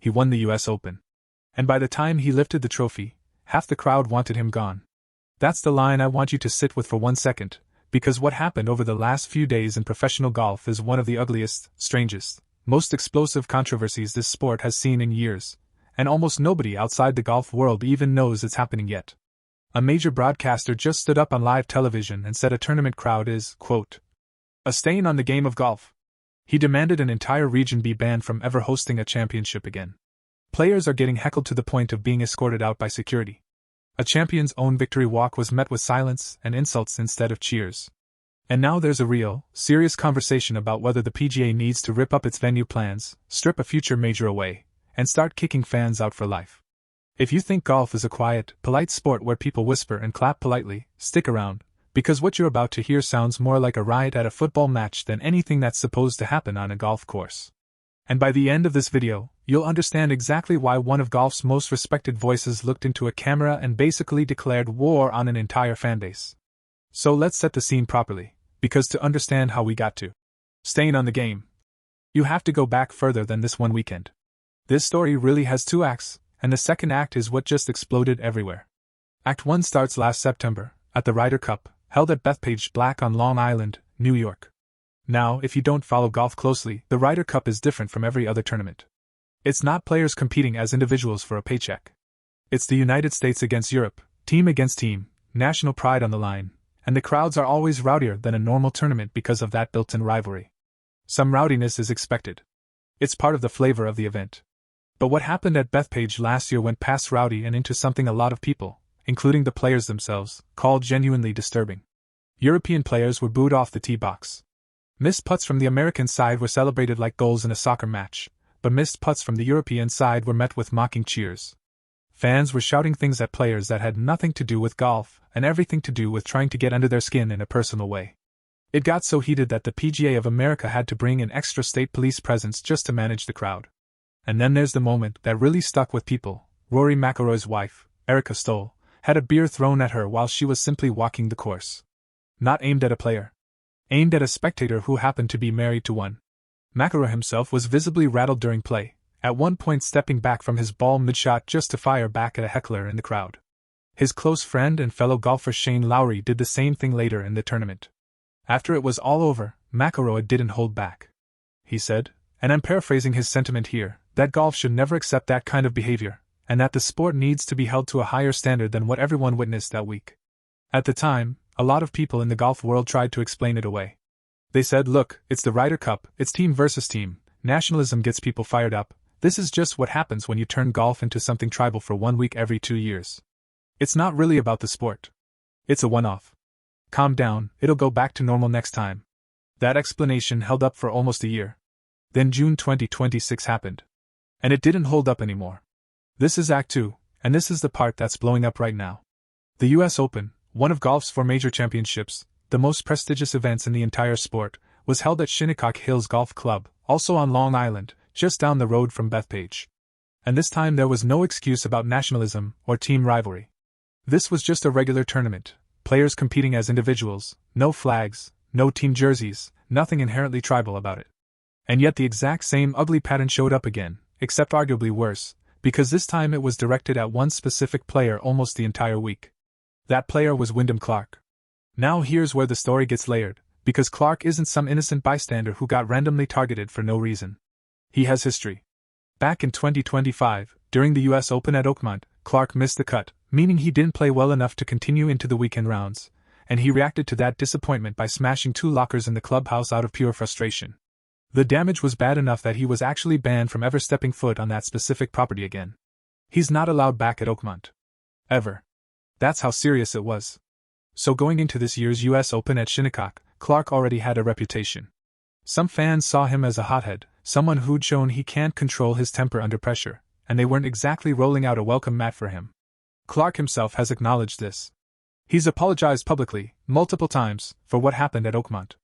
he won the US Open. And by the time he lifted the trophy, half the crowd wanted him gone. That's the line I want you to sit with for 1 second, because what happened over the last few days in professional golf is one of the ugliest, strangest, most explosive controversies this sport has seen in years, and almost nobody outside the golf world even knows it's happening yet. A major broadcaster just stood up on live television and said a tournament crowd is, quote, a stain on the game of golf. He demanded an entire region be banned from ever hosting a championship again. Players are getting heckled to the point of being escorted out by security. A champion's own victory walk was met with silence and insults instead of cheers. And now there's a real, serious conversation about whether the PGA needs to rip up its venue plans, strip a future major away, and start kicking fans out for life. If you think golf is a quiet, polite sport where people whisper and clap politely, stick around, because what you're about to hear sounds more like a riot at a football match than anything that's supposed to happen on a golf course. And by the end of this video, you'll understand exactly why one of golf's most respected voices looked into a camera and basically declared war on an entire fanbase. So let's set the scene properly, because to understand how we got to staying on the game, you have to go back further than this one weekend. This story really has 2 acts, and the second act is what just exploded everywhere. Act 1 starts last September, at the Ryder Cup, held at Bethpage Black on Long Island, New York. Now, if you don't follow golf closely, the Ryder Cup is different from every other tournament. It's not players competing as individuals for a paycheck. It's the United States against Europe, team against team, national pride on the line, and the crowds are always rowdier than a normal tournament because of that built-in rivalry. Some rowdiness is expected. It's part of the flavor of the event. But what happened at Bethpage last year went past rowdy and into something a lot of people, including the players themselves, called genuinely disturbing. European players were booed off the tee box. Missed putts from the American side were celebrated like goals in a soccer match, but missed putts from the European side were met with mocking cheers. Fans were shouting things at players that had nothing to do with golf and everything to do with trying to get under their skin in a personal way. It got so heated that the PGA of America had to bring in extra state police presence just to manage the crowd. And then there's the moment that really stuck with people. Rory McIlroy's wife, Erica Stoll, had a beer thrown at her while she was simply walking the course. Not aimed at a player. Aimed at a spectator who happened to be married to one. McIlroy himself was visibly rattled during play, at one point stepping back from his ball mid-shot just to fire back at a heckler in the crowd. His close friend and fellow golfer Shane Lowry did the same thing later in the tournament. After it was all over, McIlroy didn't hold back. He said, and I'm paraphrasing his sentiment here, that golf should never accept that kind of behavior, and that the sport needs to be held to a higher standard than what everyone witnessed that week. At the time, a lot of people in the golf world tried to explain it away. They said, look, it's the Ryder Cup, it's team versus team, nationalism gets people fired up, this is just what happens when you turn golf into something tribal for 1 week every 2 years. It's not really about the sport. It's a one-off. Calm down, it'll go back to normal next time. That explanation held up for almost a year. Then June 2026 happened. And it didn't hold up anymore. This is Act 2, and this is the part that's blowing up right now. The US Open, one of golf's 4 major championships, the most prestigious events in the entire sport, was held at Shinnecock Hills Golf Club, also on Long Island, just down the road from Bethpage. And this time there was no excuse about nationalism or team rivalry. This was just a regular tournament, players competing as individuals, no flags, no team jerseys, nothing inherently tribal about it. And yet the exact same ugly pattern showed up again, except arguably worse, because this time it was directed at one specific player almost the entire week. That player was Wyndham Clark. Now here's where the story gets layered, because Clark isn't some innocent bystander who got randomly targeted for no reason. He has history. Back in 2025, during the US Open at Oakmont, Clark missed the cut, meaning he didn't play well enough to continue into the weekend rounds, and he reacted to that disappointment by smashing 2 lockers in the clubhouse out of pure frustration. The damage was bad enough that he was actually banned from ever stepping foot on that specific property again. He's not allowed back at Oakmont. Ever. That's how serious it was. So going into this year's US Open at Shinnecock, Clark already had a reputation. Some fans saw him as a hothead, someone who'd shown he can't control his temper under pressure, and they weren't exactly rolling out a welcome mat for him. Clark himself has acknowledged this. He's apologized publicly, multiple times, for what happened at Oakmont.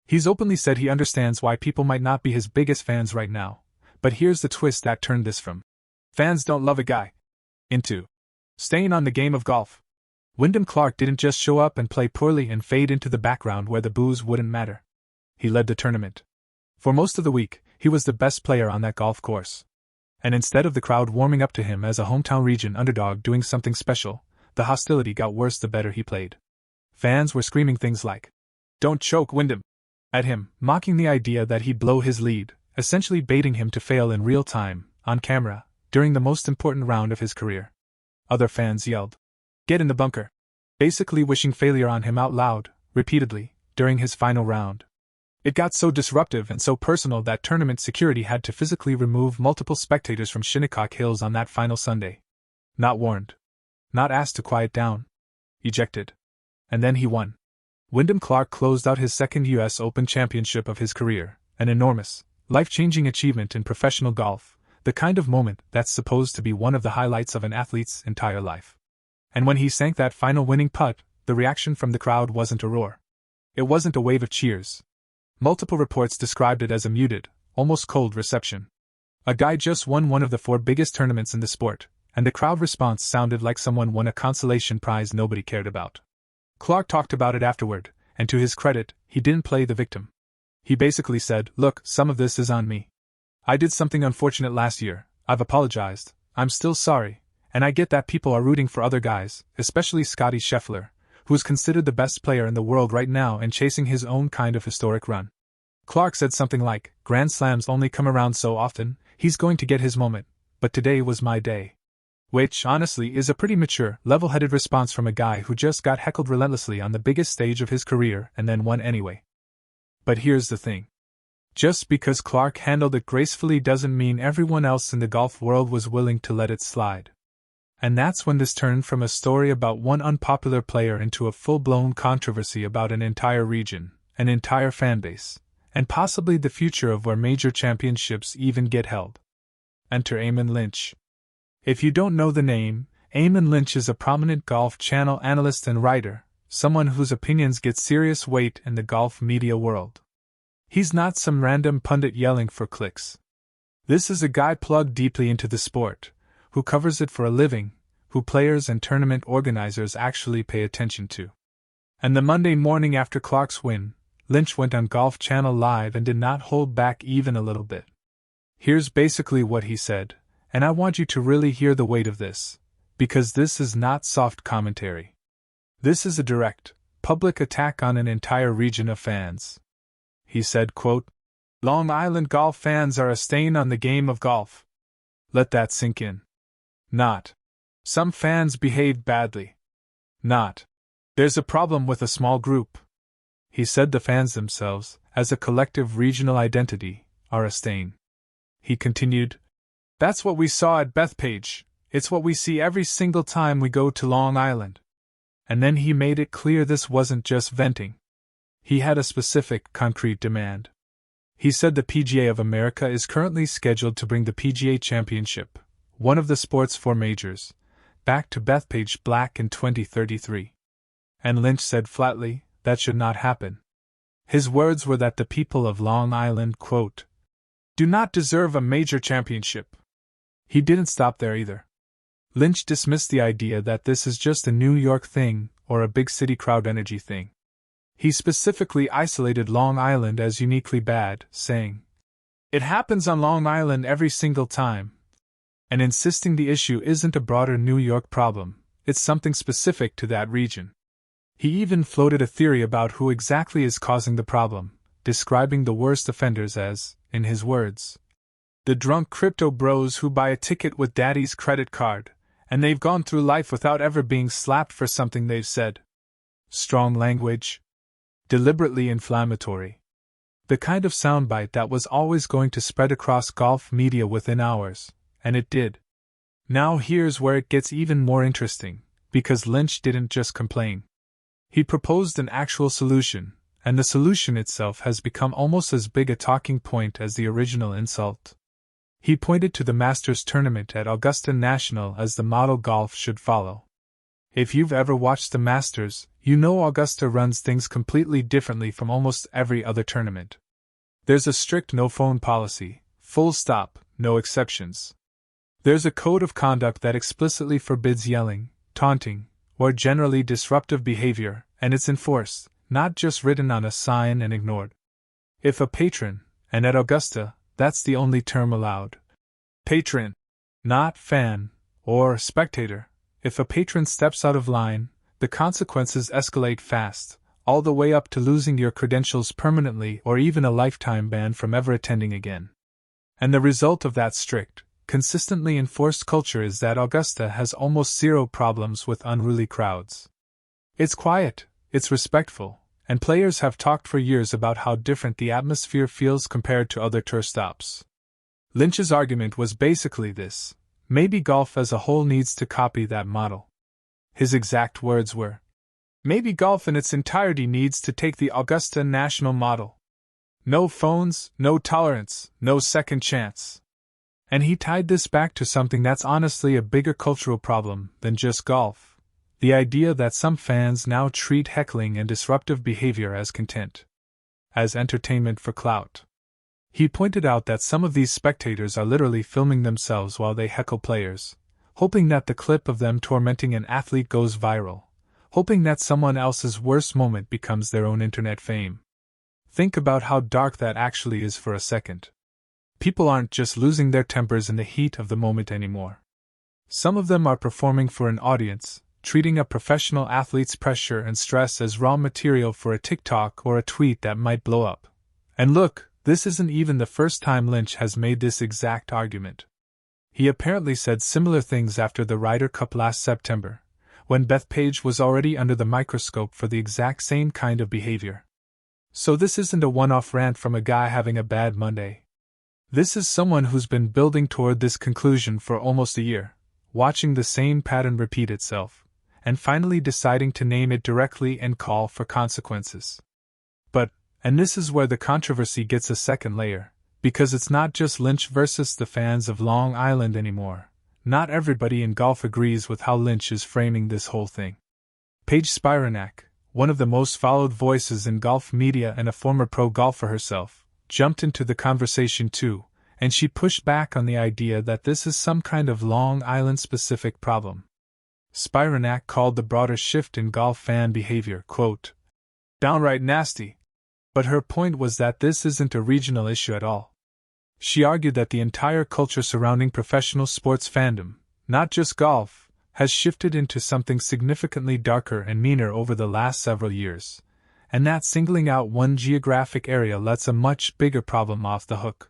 He's openly said he understands why people might not be his biggest fans right now, but here's the twist that turned this from fans don't love a guy into staying on the game of golf. Wyndham Clark didn't just show up and play poorly and fade into the background where the boos wouldn't matter. He led the tournament. For most of the week, he was the best player on that golf course. And instead of the crowd warming up to him as a hometown region underdog doing something special, the hostility got worse the better he played. Fans were screaming things like, "Don't choke, Wyndham!" at him, mocking the idea that he'd blow his lead, essentially baiting him to fail in real time, on camera, during the most important round of his career. Other fans yelled, "Get in the bunker!" basically wishing failure on him out loud, repeatedly, during his final round. It got so disruptive and so personal that tournament security had to physically remove multiple spectators from Shinnecock Hills on that final Sunday. Not warned. Not asked to quiet down. Ejected. And then he won. Wyndham Clark closed out his second U.S. Open championship of his career, an enormous, life-changing achievement in professional golf, the kind of moment that's supposed to be one of the highlights of an athlete's entire life. And when he sank that final winning putt, the reaction from the crowd wasn't a roar. It wasn't a wave of cheers. Multiple reports described it as a muted, almost cold reception. A guy just won one of the 4 biggest tournaments in the sport, and the crowd response sounded like someone won a consolation prize nobody cared about. Clark talked about it afterward, and to his credit, he didn't play the victim. He basically said, "Look, some of this is on me. I did something unfortunate last year, I've apologized, I'm still sorry, and I get that people are rooting for other guys, especially Scottie Scheffler, who's considered the best player in the world right now and chasing his own kind of historic run." Clark said something like, "Grand Slams only come around so often, he's going to get his moment, but today was my day." Which, honestly, is a pretty mature, level-headed response from a guy who just got heckled relentlessly on the biggest stage of his career and then won anyway. But here's the thing. Just because Clark handled it gracefully doesn't mean everyone else in the golf world was willing to let it slide. And that's when this turned from a story about one unpopular player into a full-blown controversy about an entire region, an entire fanbase, and possibly the future of where major championships even get held. Enter Eamon Lynch. If you don't know the name, Eamon Lynch is a prominent Golf Channel analyst and writer, someone whose opinions get serious weight in the golf media world. He's not some random pundit yelling for clicks. This is a guy plugged deeply into the sport, who covers it for a living, who players and tournament organizers actually pay attention to. And the Monday morning after Clark's win, Lynch went on Golf Channel Live and did not hold back even a little bit. Here's basically what he said, and I want you to really hear the weight of this, because this is not soft commentary. This is a direct, public attack on an entire region of fans. He said, quote, "Long Island golf fans are a stain on the game of golf. Let that sink in. Not. Some fans behaved badly. Not. There's a problem with a small group." He said the fans themselves, as a collective regional identity, are a stain. He continued, "That's what we saw at Bethpage, it's what we see every single time we go to Long Island." And then he made it clear this wasn't just venting. He had a specific, concrete demand. He said the PGA of America is currently scheduled to bring the PGA Championship, one of the sport's 4 majors, back to Bethpage Black in 2033. And Lynch said flatly, that should not happen. His words were that the people of Long Island, quote, "do not deserve a major championship." He didn't stop there either. Lynch dismissed the idea that this is just a New York thing or a big city crowd energy thing. He specifically isolated Long Island as uniquely bad, saying, "It happens on Long Island every single time," and insisting the issue isn't a broader New York problem, it's something specific to that region. He even floated a theory about who exactly is causing the problem, describing the worst offenders as, in his words, "the drunk crypto bros who buy a ticket with daddy's credit card, and they've gone through life without ever being slapped for something they've said." Strong language. Deliberately inflammatory. The kind of soundbite that was always going to spread across golf media within hours, and it did. Now here's where it gets even more interesting, because Lynch didn't just complain. He proposed an actual solution, and the solution itself has become almost as big a talking point as the original insult. He pointed to the Masters tournament at Augusta National as the model golf should follow. If you've ever watched the Masters, you know Augusta runs things completely differently from almost every other tournament. There's a strict no-phone policy, full stop, no exceptions. There's a code of conduct that explicitly forbids yelling, taunting, or generally disruptive behavior, and it's enforced, not just written on a sign and ignored. If a patron, and at Augusta, that's the only term allowed. Patron. not fan or spectator. If a patron steps out of line, the consequences escalate fast, all the way up to losing your credentials permanently or even a lifetime ban from ever attending again. And the result of that strict, consistently enforced culture is that Augusta has almost zero problems with unruly crowds. It's quiet, it's respectful, and players have talked for years about how different the atmosphere feels compared to other tour stops. Lynch's argument was basically this: maybe golf as a whole needs to copy that model. His exact words were, maybe golf in its entirety needs to take the Augusta National model. No phones, no tolerance, no second chance. And he tied this back to something that's honestly a bigger cultural problem than just golf: the idea that some fans now treat heckling and disruptive behavior as content, as entertainment for clout. He pointed out that some of these spectators are literally filming themselves while they heckle players, hoping that the clip of them tormenting an athlete goes viral, hoping that someone else's worst moment becomes their own internet fame. Think about how dark that actually is for a second. People aren't just losing their tempers in the heat of the moment anymore. Some of them are performing for an audience, treating a professional athlete's pressure and stress as raw material for a TikTok or a tweet that might blow up. And look, this isn't even the first time Lynch has made this exact argument. He apparently said similar things after the Ryder Cup last September, when Bethpage was already under the microscope for the exact same kind of behavior. So this isn't a one-off rant from a guy having a bad Monday. This is someone who's been building toward this conclusion for almost a year, watching the same pattern repeat itself, and finally deciding to name it directly and call for consequences. But, and this is where the controversy gets a second layer, because it's not just Lynch versus the fans of Long Island anymore. Not everybody in golf agrees with how Lynch is framing this whole thing. Paige Spiranak, one of the most followed voices in golf media and a former pro golfer herself, jumped into the conversation too, and she pushed back on the idea that this is some kind of Long Island-specific problem. Spiranak called the broader shift in golf fan behavior, quote, downright nasty. But her point was that this isn't a regional issue at all. She argued that the entire culture surrounding professional sports fandom, not just golf, has shifted into something significantly darker and meaner over the last several years, and that singling out one geographic area lets a much bigger problem off the hook.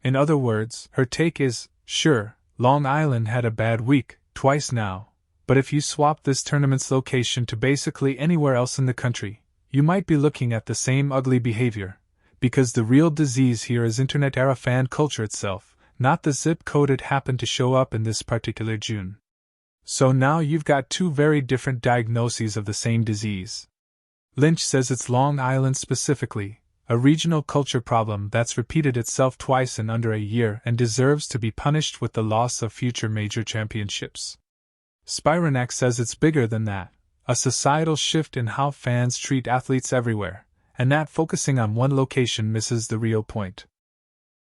In other words, her take is, sure, Long Island had a bad week, twice now, but if you swap this tournament's location to basically anywhere else in the country, you might be looking at the same ugly behavior, because the real disease here is internet-era fan culture itself, not the zip code it happened to show up in this particular June. So now you've got two very different diagnoses of the same disease. Lynch says it's Long Island specifically, a regional culture problem that's repeated itself twice in under a year and deserves to be punished with the loss of future major championships. Spiranak says it's bigger than that, a societal shift in how fans treat athletes everywhere, and that focusing on one location misses the real point.